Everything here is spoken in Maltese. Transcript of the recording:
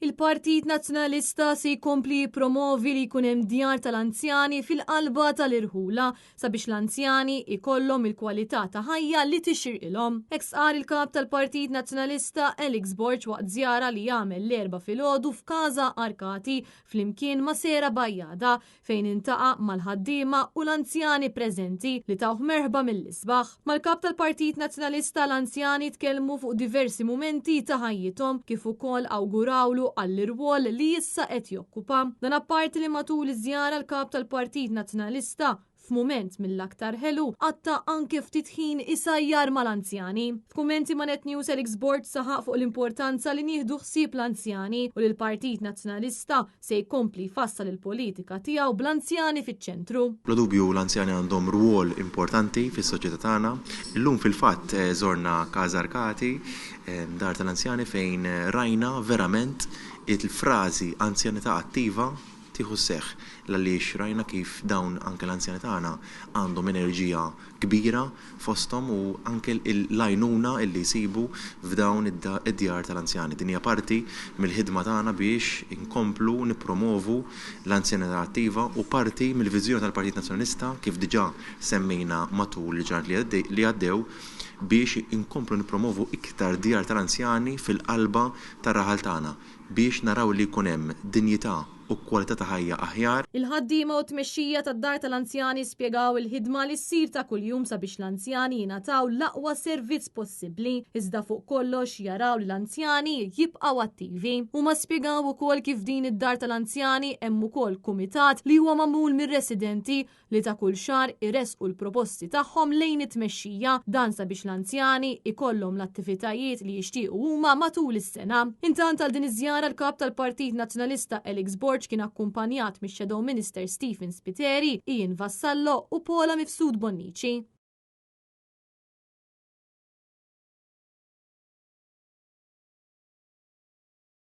Il-Partit Nazzjonalista se jkompli jippromovi li jkun hemm djar tal-anzjani fil-qalba tal-irħula sabiex l-anzjani ikollhom il-kwalità ta' ħajja li tixirqilhom. Hekk qal il-kap tal-Partit Nazzjonalista Alex Borg waqt żjara li jagħmel l-erba' filgħodu f'Każa Arkati flimkien ma' Sera Bajjada fejn intaqa' mal-ħaddiema u l-anzjani preżenti li tawh merħba mill-isbaħ. Mal-kap tal-Partit Nazzjonalista l-anzjani tkellmu fuq diversi mumenti ta' ħajjithom kif ukoll awgurawlu għall-irwol li issa qed jokkupa. Dan apparti li matul iż-żjara l-kap tal-Partit Nazzjonalista f'mument mill-aktar ħelu għatta anke ftit ħin isajjar mal-anzjani. F'kummenti ma' Net News Alex Borg saħaq fuq l-importanza li nieħdu ħsieb l-anzjani u li l-Partit Nazzjonalista se jkompli jfassal il-politika tiegħu bl-anzjani fiċ-ċentru. Bla dubju l-anzjani għandhom rwol importanti fis-soċjetà tagħna. Illum fil-fatt żorna Każa Arkati, dar tal-anzjani fejn rajna verament il-frażi anzjanità attiva tieħu seħħ għaliex rajna kif dawn anke l-anzjani tagħna għandhom enerġija kbira fosthom u anke l-għajnuna li jsibu f'dawn id-djar tal-anzjani. Din hija parti mill-ħidma tagħna biex inkomplu nippromovu l-anzjanità attiva u parti mill-viżjoni tal-Partit Nazzjonalista kif diġà semmejna matul il-ġranet li għaddew biex inkomplu nippromovu iktar djar tal-anzjani fil-qalba tar-raħal tagħna biex naraw li jkun hemm dinjità u kwalità ta' ħajja aħjar. Il-ħaddiema u tmexxija tad-dar tal-anzjani spjegaw il-ħidma li ssir ta' kuljum sabiex l-anzjani jingħataw l-aqwa servizz possibbli, iżda fuq kollox jaraw li l-anzjani jibqgħu attivi. Huma spjegaw ukoll kif din id-dar tal-anzjani hemm ukoll kumitat li huwa magħmul mir-residenti li ta' kull xahar iresqu l-proposti tagħhom lejn it-tmexxija dan sabiex l-anzjani ikollhom l-attivitajiet li jixtiequ huma matul is-sena. Intant għal din iż-żjara l-kap tal-Partit Nazzjonalista Alex Borg kien akkumpanjat mix-Shadow Minister Stephen Spiteri, Ian Vassallo u Paula Mifsud Bonnici.